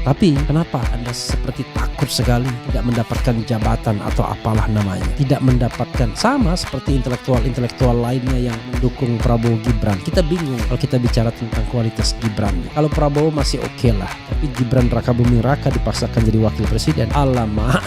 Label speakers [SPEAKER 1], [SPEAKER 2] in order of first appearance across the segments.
[SPEAKER 1] Tapi kenapa Anda seperti takut sekali tidak mendapatkan jabatan atau apalah namanya, tidak mendapatkan, sama seperti intelektual lainnya yang mendukung Prabowo Gibran. Kita bingung kalau kita bicara tentang kualitas Gibran. Kalau Prabowo masih oke lah, tapi Gibran Raka Buming Raka dipaksakan jadi wakil presiden, alamak.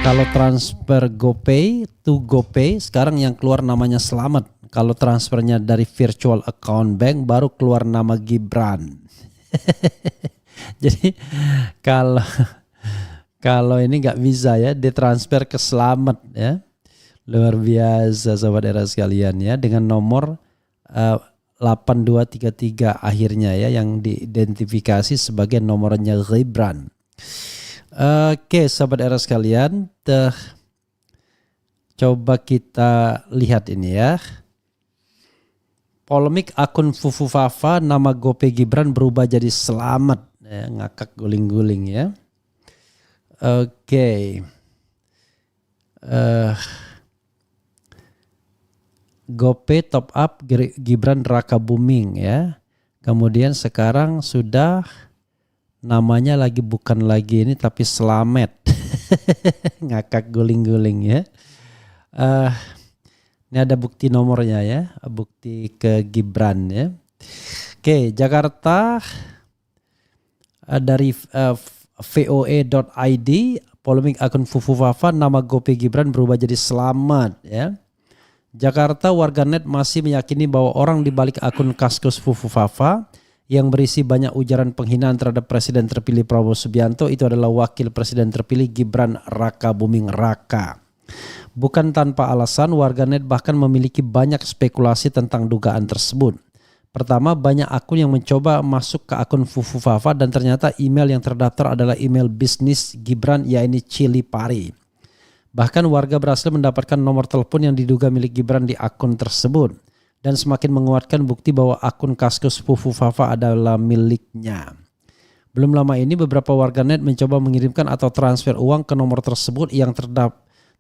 [SPEAKER 1] Kalau transfer GoPay to GoPay, sekarang yang keluar namanya Slamet. Kalau transfernya dari virtual account bank baru keluar nama Gibran. Jadi kalau ini nggak bisa ya, ditransfer ke Slamet ya. Luar biasa sobat era sekalian ya, dengan nomor 8233 akhirnya ya, yang diidentifikasi sebagai nomornya Gibran. Oke sahabat era sekalian, coba kita lihat ini ya. Polemik akun Fufu Fafa, nama GoPay Gibran berubah jadi Slamet ya, ngakak guling-guling ya. Oke. GoPay top up Gibran Raka Buming ya. Kemudian sekarang sudah namanya lagi bukan lagi ini tapi Slamet. Ngakak guling-guling ya. Ini ada bukti nomornya ya, bukti ke Gibran ya. Oke, Jakarta dari voe.id, polemik akun Fufu Fafa, nama GoPay Gibran berubah jadi Slamet ya. Jakarta, warganet masih meyakini bahwa orang di balik akun Kaskus Fufu Fafa yang berisi banyak ujaran penghinaan terhadap Presiden terpilih Prabowo Subianto itu adalah Wakil Presiden terpilih Gibran Raka Buming Raka. Bukan tanpa alasan, warganet bahkan memiliki banyak spekulasi tentang dugaan tersebut. Pertama, banyak akun yang mencoba masuk ke akun Fufu Fafa dan ternyata email yang terdaftar adalah email bisnis Gibran, yaitu Chili Pari. Bahkan warga berhasil mendapatkan nomor telepon yang diduga milik Gibran di akun tersebut. Dan semakin menguatkan bukti bahwa akun Kaskus Fufu Fafa adalah miliknya. Belum lama ini beberapa warganet mencoba mengirimkan atau transfer uang ke nomor tersebut yang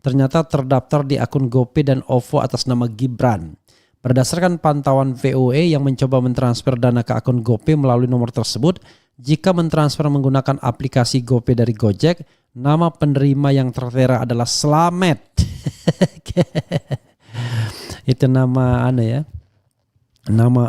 [SPEAKER 1] ternyata terdaftar di akun GoPay dan OVO atas nama Gibran. Berdasarkan pantauan VOE yang mencoba mentransfer dana ke akun GoPay melalui nomor tersebut, jika mentransfer menggunakan aplikasi GoPay dari Gojek, nama penerima yang tertera adalah Slamet. Itu nama nama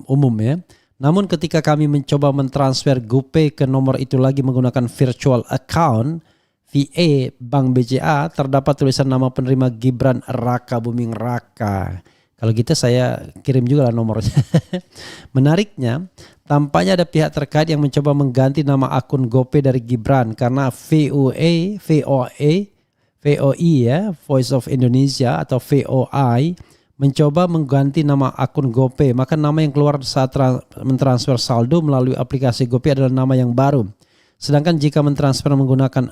[SPEAKER 1] umum ya. Namun ketika kami mencoba mentransfer GoPay ke nomor itu lagi menggunakan virtual account VA Bank BCA, terdapat tulisan nama penerima Gibran Raka Buming Raka. Kalau gitu saya kirim juga lah nomornya. Menariknya, tampaknya ada pihak terkait yang mencoba mengganti nama akun GoPay dari Gibran karena VOI ya, Voice of Indonesia atau VOI mencoba mengganti nama akun GoPay, maka nama yang keluar saat mentransfer saldo melalui aplikasi GoPay adalah nama yang baru. Sedangkan jika mentransfer menggunakan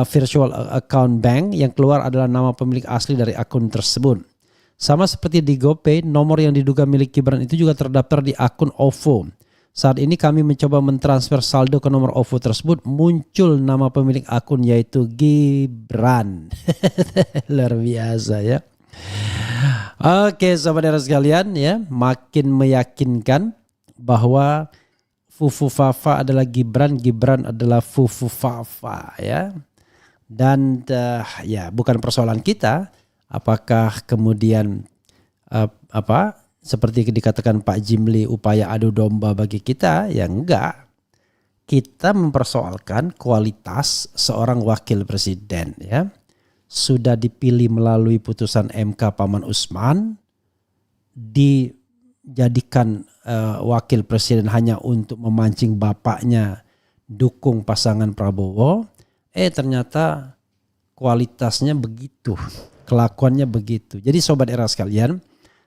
[SPEAKER 1] virtual account bank, yang keluar adalah nama pemilik asli dari akun tersebut. Sama seperti di GoPay, nomor yang diduga milik Gibran itu juga terdaftar di akun OVO. Saat ini kami mencoba mentransfer saldo ke nomor OVO tersebut, muncul nama pemilik akun yaitu Gibran. Luar biasa ya. Oke sahabat sekalian ya, makin meyakinkan bahwa Fufu Fafa adalah Gibran, Gibran adalah Fufu Fafa ya. Dan ya bukan persoalan kita apakah kemudian seperti dikatakan Pak Jimli upaya adu domba bagi kita, ya enggak. Kita mempersoalkan kualitas seorang wakil presiden ya. Sudah dipilih melalui putusan MK Paman Usman, dijadikan wakil presiden hanya untuk memancing bapaknya dukung pasangan Prabowo, ternyata kualitasnya begitu, kelakuannya begitu. Jadi sobat era sekalian,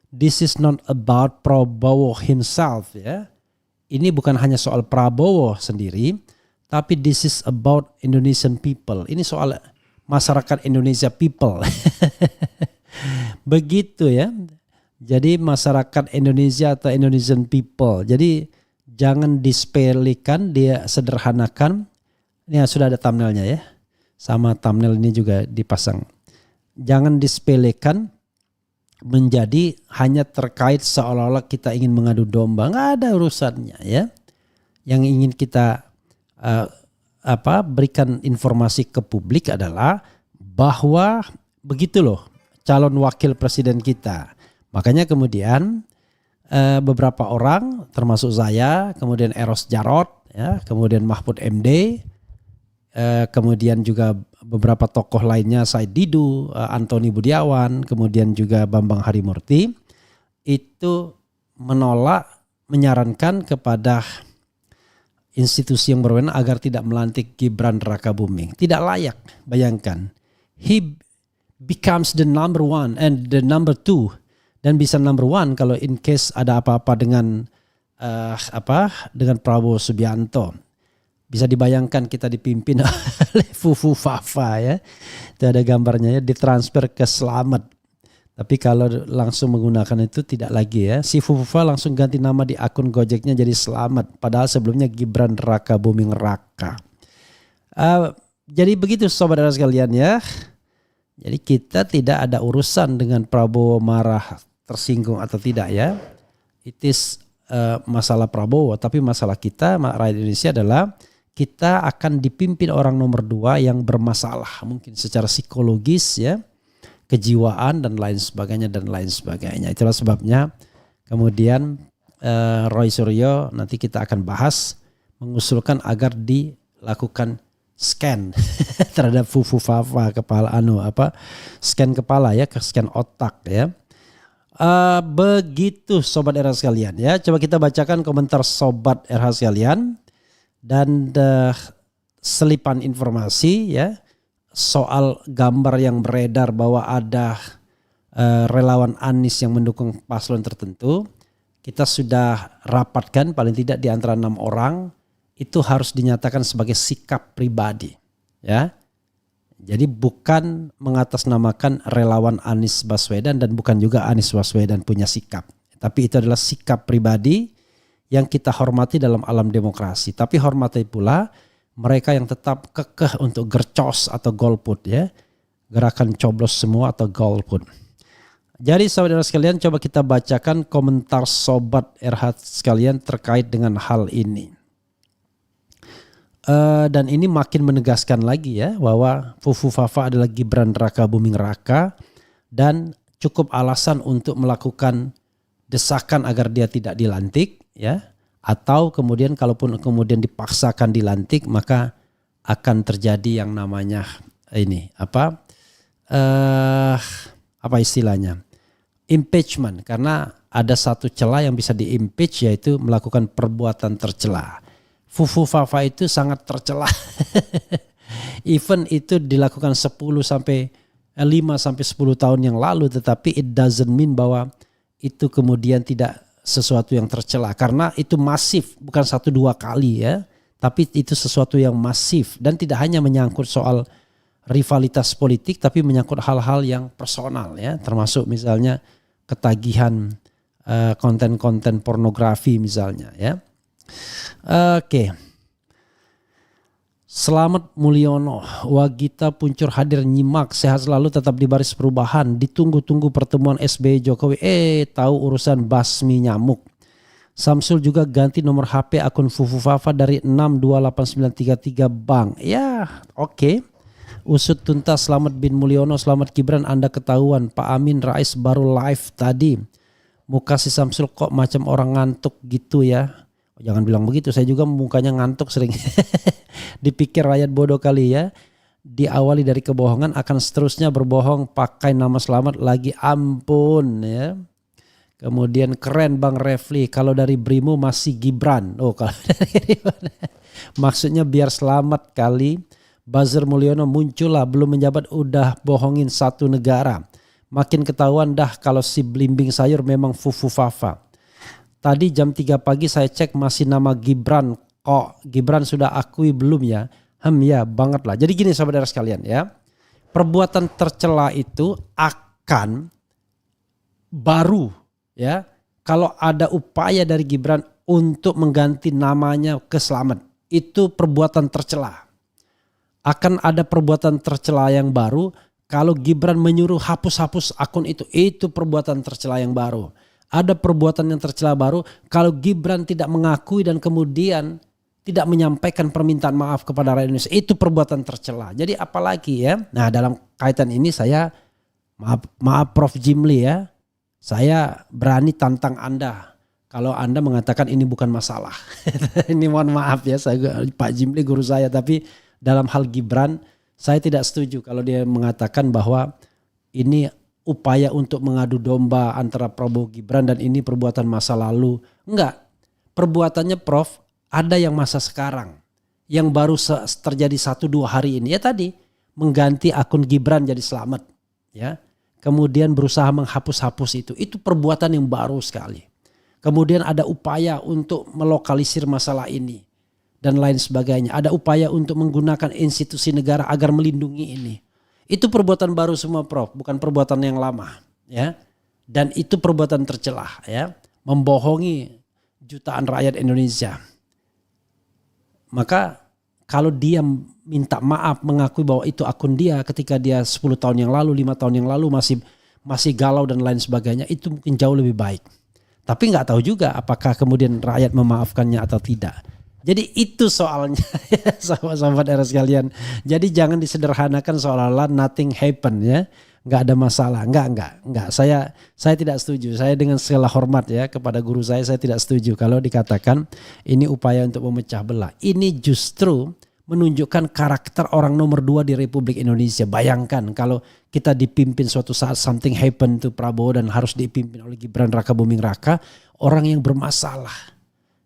[SPEAKER 1] this is not about Prabowo himself ya. Ini bukan hanya soal Prabowo sendiri, tapi this is about Indonesian people. Ini soal masyarakat Indonesia people. Begitu ya. Jadi masyarakat Indonesia atau Indonesian people. Jadi jangan disepelekan, dia sederhanakan. Ini sudah ada thumbnailnya ya. Sama thumbnail ini juga dipasang. Jangan disepelekan menjadi hanya terkait seolah-olah kita ingin mengadu domba. Nggak ada urusannya ya. Yang ingin kita berikan informasi ke publik adalah bahwa begitu loh calon wakil presiden kita. Makanya kemudian beberapa orang termasuk saya, kemudian Eros Jarot, ya, kemudian Mahfud MD, kemudian juga beberapa tokoh lainnya, Said Didu, Antoni Budiawan, kemudian juga Bambang Harimurti, itu menolak, menyarankan kepada institusi yang berwenang agar tidak melantik Gibran Rakabuming. Tidak layak, bayangkan. He becomes the number one and the number two. Dan bisa number one kalau in case ada apa-apa dengan dengan Prabowo Subianto. Bisa dibayangkan kita dipimpin oleh Fufu Fafa ya. Itu ada gambarnya ya, ditransfer ke Slamet. Tapi kalau langsung menggunakan itu tidak lagi ya. Si Fufu Fafa langsung ganti nama di akun Gojeknya jadi Slamet. Padahal sebelumnya Gibran Rakabuming Raka. Jadi begitu sobat dan sekalian ya. Jadi kita tidak ada urusan dengan Prabowo marah, tersinggung atau tidak ya. It is masalah Prabowo, tapi masalah kita rakyat Indonesia adalah kita akan dipimpin orang nomor 2 yang bermasalah mungkin secara psikologis ya, kejiwaan dan lain sebagainya. Itulah sebabnya kemudian Roy Suryo nanti kita akan bahas mengusulkan agar dilakukan scan terhadap Fufu Fafa kepala scan kepala ya, scan otak ya. Begitu sobat RH sekalian ya. Coba kita bacakan komentar sobat RH sekalian dan selipan informasi ya soal gambar yang beredar bahwa ada relawan Anies yang mendukung paslon tertentu. Kita sudah rapatkan paling tidak di antara 6 orang itu harus dinyatakan sebagai sikap pribadi ya. Jadi bukan mengatasnamakan relawan Anies Baswedan dan bukan juga Anies Baswedan punya sikap. Tapi itu adalah sikap pribadi yang kita hormati dalam alam demokrasi. Tapi hormati pula mereka yang tetap kekeh untuk gercos atau golput ya. Gerakan coblos semua atau golput. Jadi saudara sekalian coba kita bacakan komentar sobat RH sekalian terkait dengan hal ini. Dan ini makin menegaskan lagi ya bahwa Fufu Fafa adalah Gibran Rakabuming Raka dan cukup alasan untuk melakukan desakan agar dia tidak dilantik ya, atau kemudian kalaupun kemudian dipaksakan dilantik maka akan terjadi yang namanya ini apa istilahnya impeachment, karena ada satu celah yang bisa diimpeach yaitu melakukan perbuatan tercela. Fufu Fafa itu sangat tercela. Even itu dilakukan 5 sampai 10 tahun yang lalu, tetapi it doesn't mean bahwa itu kemudian tidak sesuatu yang tercela, karena itu masif, bukan 1-2 kali ya, tapi itu sesuatu yang masif dan tidak hanya menyangkut soal rivalitas politik tapi menyangkut hal-hal yang personal ya, termasuk misalnya ketagihan konten-konten pornografi misalnya ya. Oke. Selamat Mulyono, Wagita Puncur hadir nyimak, sehat selalu tetap di baris perubahan, ditunggu-tunggu pertemuan SBY Jokowi, tahu urusan basmi nyamuk. Samsul juga ganti nomor HP akun Fufu Fafa dari 628933 Bang. Ya oke. Usut tuntas, selamat bin Mulyono, selamat Gibran, Anda ketahuan Pak Amin Rais baru live tadi. Muka si Samsul kok macam orang ngantuk gitu ya. Jangan bilang begitu, saya juga mukanya ngantuk sering. Dipikir rakyat bodoh kali ya. Diawali dari kebohongan akan seterusnya berbohong pakai nama selamat lagi, ampun ya. Kemudian keren Bang Refli, kalau dari Brimo masih Gibran. Oh kalau dari maksudnya biar selamat kali. Buzzer Mulyono muncullah belum menjabat udah bohongin satu negara. Makin ketahuan dah kalau si belimbing sayur memang fufu fafa. Tadi jam 3 pagi saya cek masih nama Gibran. Kok Gibran sudah akui belum ya? Ya banget lah. Jadi gini saudara sekalian ya. Perbuatan tercela itu akan baru ya. Kalau ada upaya dari Gibran untuk mengganti namanya ke Slamet. Itu perbuatan tercela. Akan ada perbuatan tercela yang baru kalau Gibran menyuruh hapus-hapus akun itu. Itu perbuatan tercela yang baru. Ada perbuatan yang tercela baru kalau Gibran tidak mengakui dan kemudian tidak menyampaikan permintaan maaf kepada rakyat Indonesia. Itu perbuatan tercela. Jadi apalagi ya. Nah dalam kaitan ini saya maaf Prof Jimli ya. Saya berani tantang Anda. Kalau Anda mengatakan ini bukan masalah. Ini mohon maaf ya Pak Jimli guru saya. Tapi dalam hal Gibran saya tidak setuju kalau dia mengatakan bahwa ini upaya untuk mengadu domba antara Prabowo Gibran dan ini perbuatan masa lalu. Enggak. Perbuatannya Prof ada yang masa sekarang. Yang baru terjadi 1-2 hari ini. Ya tadi mengganti akun Gibran jadi Slamet. Ya. Kemudian berusaha menghapus-hapus itu. Itu perbuatan yang baru sekali. Kemudian ada upaya untuk melokalisir masalah ini. Dan lain sebagainya. Ada upaya untuk menggunakan institusi negara agar melindungi ini. Itu perbuatan baru semua Prof. Bukan perbuatan yang lama. Ya. Dan itu perbuatan tercelah. Ya. Membohongi jutaan rakyat Indonesia. Maka kalau dia minta maaf mengakui bahwa itu akun dia ketika dia 10 tahun yang lalu, 5 tahun yang lalu masih galau dan lain sebagainya. Itu mungkin jauh lebih baik. Tapi gak tahu juga apakah kemudian rakyat memaafkannya atau tidak. Jadi itu soalnya ya sahabat-sahabat era sekalian. Jadi jangan disederhanakan seolah-olah nothing happen ya. Nggak ada masalah. Enggak. Saya tidak setuju. Saya dengan segala hormat ya kepada guru saya tidak setuju kalau dikatakan ini upaya untuk memecah belah. Ini justru menunjukkan karakter orang nomor 2 di Republik Indonesia. Bayangkan kalau kita dipimpin suatu saat something happen to Prabowo dan harus dipimpin oleh Gibran Raka Buming Raka, orang yang bermasalah.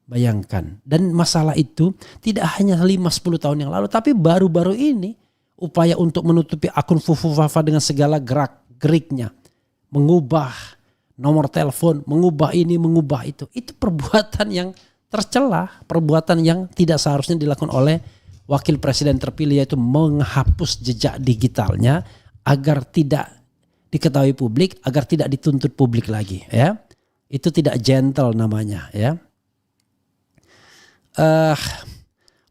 [SPEAKER 1] Bayangkan. Dan masalah itu tidak hanya 5-10 tahun yang lalu, tapi baru-baru ini upaya untuk menutupi akun Fufu Fafa dengan segala gerak-geriknya. Mengubah nomor telepon, mengubah ini, mengubah itu. Itu perbuatan yang tercela, perbuatan yang tidak seharusnya dilakukan oleh wakil presiden terpilih, yaitu menghapus jejak digitalnya agar tidak diketahui publik, agar tidak dituntut publik lagi. Ya, itu tidak gentle namanya ya.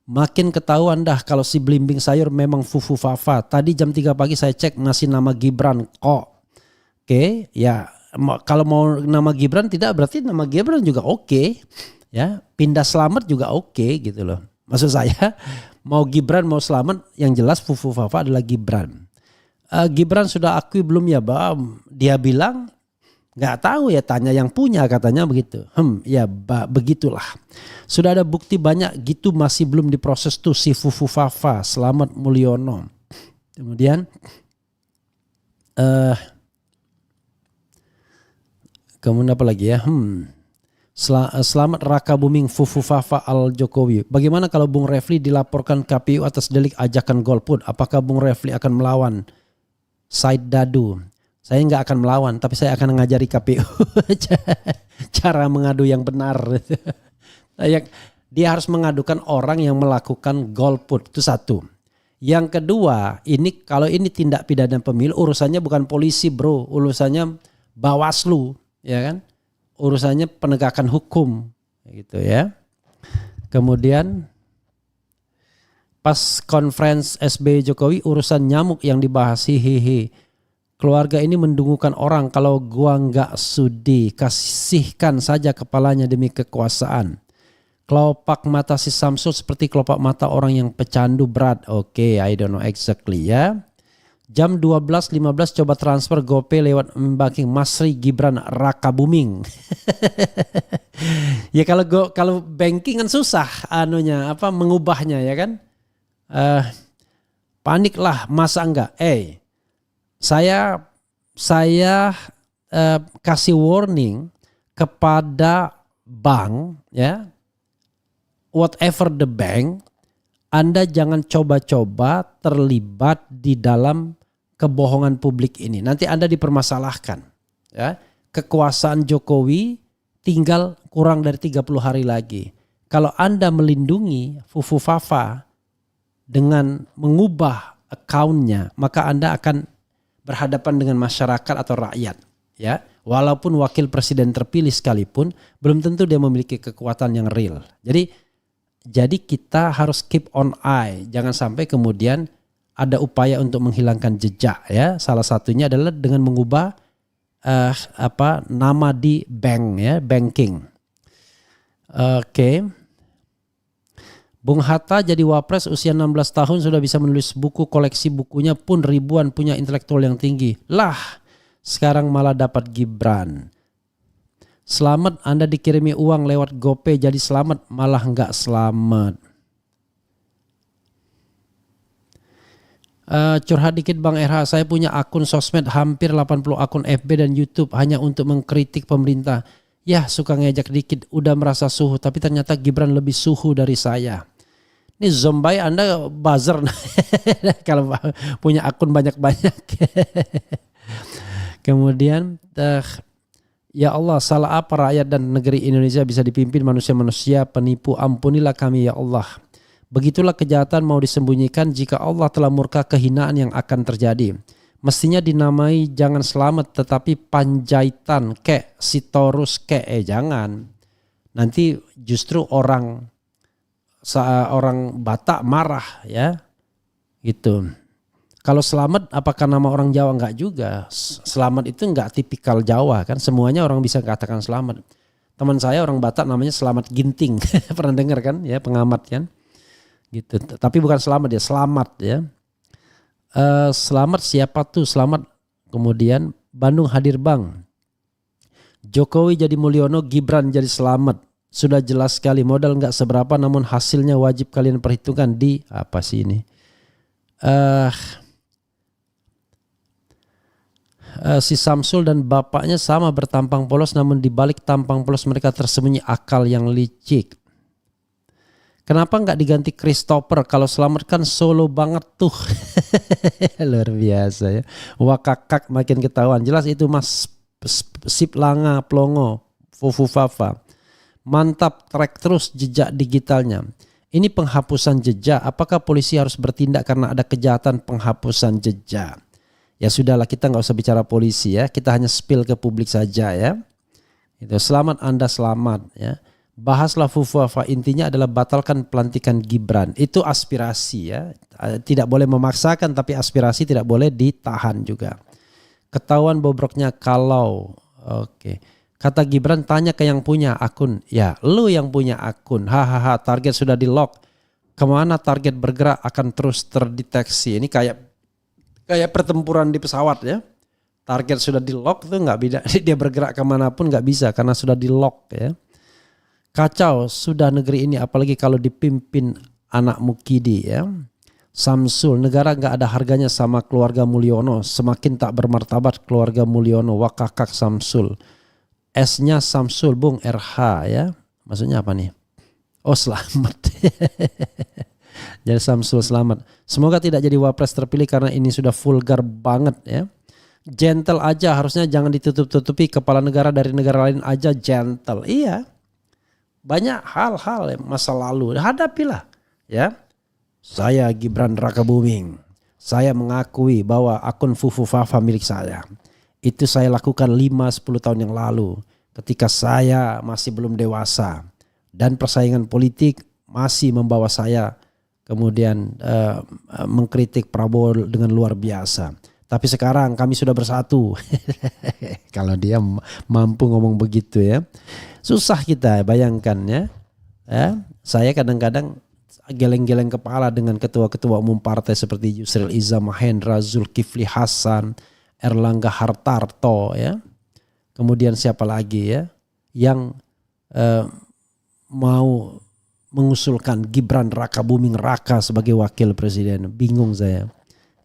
[SPEAKER 1] Makin ketahuan dah kalau si belimbing sayur memang Fufu Fafa. Tadi jam 3 pagi saya cek masih nama Gibran kok. Oke, ya kalau mau nama Gibran tidak berarti nama Gibran juga oke. Ya, pindah Slamet juga oke gitu loh. Maksud saya mau Gibran mau Slamet yang jelas Fufu Fafa adalah Gibran. Gibran sudah akui belum ya Bang? Dia bilang nggak tahu ya, tanya yang punya katanya begitu. Ya begitulah. Sudah ada bukti banyak gitu masih belum diproses tuh si Fufu Fafa, Slamet Mulyono. Kemudian apa lagi ya? Slamet Raka Buming Fufu Fafa al Jokowi. Bagaimana kalau Bung Refli dilaporkan KPU atas delik ajakan golput? Apakah Bung Refli akan melawan Said Dadu? Saya nggak akan melawan, tapi saya akan mengajari KPU cara mengadu yang benar. Dia harus mengadukan orang yang melakukan golput, itu satu. Yang kedua, ini kalau ini tindak pidana pemilu, urusannya bukan polisi bro, urusannya Bawaslu, ya kan? Urusannya penegakan hukum, gitu ya. Kemudian pas conference SBY Jokowi urusan nyamuk yang dibahas hihihi. Keluarga ini mendungukan orang, kalau gua nggak sudi kasihkan saja kepalanya demi kekuasaan. Kelopak mata si Samsul seperti kelopak mata orang yang pecandu berat. Oke, I don't know exactly ya. Jam 12.15 coba transfer GoPay lewat banking Masri Gibran Raka Buming. Ya kalau banking kan susah mengubahnya ya kan. Panik lah, masa enggak? Saya kasih warning kepada bank, ya, whatever the bank, Anda jangan coba-coba terlibat di dalam kebohongan publik ini. Nanti Anda dipermasalahkan. Ya. Kekuasaan Jokowi tinggal kurang dari 30 hari lagi. Kalau Anda melindungi Fufu Fafa dengan mengubah account-nya, maka Anda akan berhadapan dengan masyarakat atau rakyat. Ya. Walaupun wakil presiden terpilih sekalipun, belum tentu dia memiliki kekuatan yang real. Jadi kita harus keep on eye, jangan sampai kemudian ada upaya untuk menghilangkan jejak, ya. Salah satunya adalah dengan mengubah nama di bank, ya, banking. Oke. Bung Hatta jadi wapres usia 16 tahun sudah bisa menulis buku, koleksi bukunya pun ribuan, punya intelektual yang tinggi. Lah, sekarang malah dapat Gibran. Selamat, Anda dikirimi uang lewat GoPay jadi selamat, malah enggak selamat. Curhat dikit Bang RH, saya punya akun sosmed hampir 80 akun FB dan YouTube hanya untuk mengkritik pemerintah. Ya suka ngejek dikit, udah merasa suhu, tapi ternyata Gibran lebih suhu dari saya. Ini Zombai Anda buzzer kalau punya akun banyak-banyak. Kemudian ya Allah, salah apa rakyat dan negeri Indonesia bisa dipimpin manusia-manusia penipu, ampunilah kami ya Allah. Begitulah kejahatan mau disembunyikan, jika Allah telah murka kehinaan yang akan terjadi. Mestinya dinamai jangan selamat tetapi Panjaitan kek, Sitorus kek, jangan. Nanti justru orang Batak marah, ya gitu. Kalau selamat apakah nama orang Jawa? Enggak juga. Selamat itu enggak tipikal Jawa kan. Semuanya orang bisa katakan selamat. Teman saya orang Batak namanya Selamat Ginting. Pernah dengar kan ya, pengamat kan. Gitu. Tapi bukan selamat ya, selamat ya. Selamat siapa tuh? Selamat. Kemudian Bandung hadir Bang. Jokowi jadi Mulyono, Gibran jadi Selamat. Sudah jelas sekali, modal enggak seberapa namun hasilnya wajib kalian perhitungkan di apa sih ini? Si Samsul dan bapaknya sama bertampang polos, namun di balik tampang polos mereka tersembunyi akal yang licik. Kenapa nggak diganti Christopher? Kalau Selamat kan solo banget tuh. Luar biasa ya. Wakakak makin ketahuan. Jelas itu Mas Sip Langa Plongo Fufu Fafa. Mantap, track terus jejak digitalnya. Ini penghapusan jejak. Apakah polisi harus bertindak karena ada kejahatan penghapusan jejak? Ya sudahlah, kita nggak usah bicara polisi ya. Kita hanya spill ke publik saja ya. Itu selamat Anda selamat ya. Bahaslah Fufu Fafa, intinya adalah batalkan pelantikan Gibran. Itu aspirasi ya. Tidak boleh memaksakan, tapi aspirasi tidak boleh ditahan juga. Ketahuan bobroknya kalau oke. Kata Gibran, tanya ke yang punya akun. Ya, lu yang punya akun. Hahaha, target sudah di lock. Kemana target bergerak akan terus terdeteksi. Ini kayak pertempuran di pesawat ya. Target sudah di lock tuh nggak bisa. Dia bergerak kemanapun nggak bisa karena sudah di lock ya. Kacau sudah negeri ini, apalagi kalau dipimpin anak Mukidi ya. Samsul, negara nggak ada harganya sama keluarga Mulyono. Semakin tak bermartabat keluarga Mulyono. Wakakak Samsul. S-nya Samsul, Bung RH ya. Maksudnya apa nih? Oh selamat. Jadi Samsul selamat. Semoga tidak jadi wapres terpilih karena ini sudah vulgar banget ya. Gentle aja, harusnya jangan ditutup-tutupi. Kepala negara dari negara lain aja gentle. Iya. Banyak hal-hal masa lalu. Hadapilah ya. Saya Gibran Rakabuming. Saya mengakui bahwa akun Fufu Fafa milik saya. Itu saya lakukan 5-10 tahun yang lalu ketika saya masih belum dewasa dan persaingan politik masih membawa saya kemudian mengkritik Prabowo dengan luar biasa. Tapi sekarang kami sudah bersatu. Kalau dia mampu ngomong begitu ya. Susah kita bayangkan ya. Saya kadang-kadang geleng-geleng kepala dengan ketua-ketua umum partai seperti Yusril Iza Mahendra, Zulkifli Hasan, Erlangga Hartarto ya. Kemudian siapa lagi ya yang mau mengusulkan Gibran Rakabuming Raka sebagai wakil presiden. Bingung saya.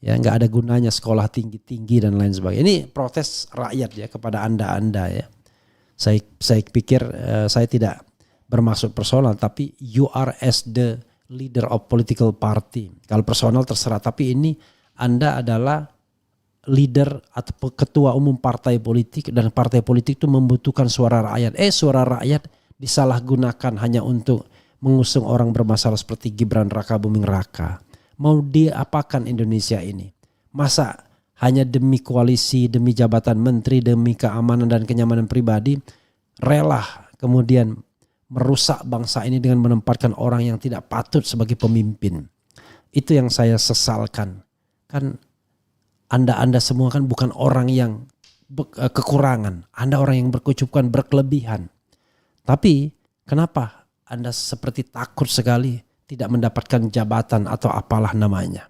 [SPEAKER 1] Ya nggak ada gunanya sekolah tinggi-tinggi dan lain sebagainya. Ini protes rakyat ya kepada Anda ya. Saya pikir saya tidak bermaksud personal, tapi you are as the leader of political party. Kalau personal terserah, tapi ini Anda adalah leader atau ketua umum partai politik, dan partai politik itu membutuhkan suara rakyat. Suara rakyat disalahgunakan hanya untuk mengusung orang bermasalah seperti Gibran Rakabuming Raka. Mau diapakan Indonesia ini? Masa hanya demi koalisi, demi jabatan menteri, demi keamanan dan kenyamanan pribadi, rela kemudian merusak bangsa ini dengan menempatkan orang yang tidak patut sebagai pemimpin. Itu yang saya sesalkan. Kan Anda semua kan bukan orang yang kekurangan. Anda orang yang berkecukupan, berkelebihan. Tapi kenapa Anda seperti takut sekali tidak mendapatkan jabatan atau apalah namanya?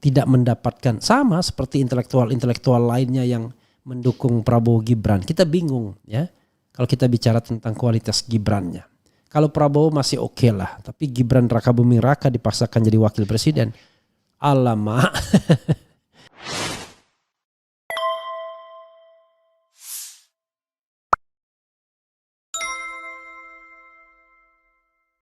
[SPEAKER 1] Tidak mendapatkan, sama seperti intelektual lainnya yang mendukung Prabowo Gibran. Kita bingung ya. Kalau kita bicara tentang kualitas Gibrannya. Kalau Prabowo masih oke lah. Tapi Gibran Rakabuming Raka dipaksakan jadi wakil presiden. Alamak.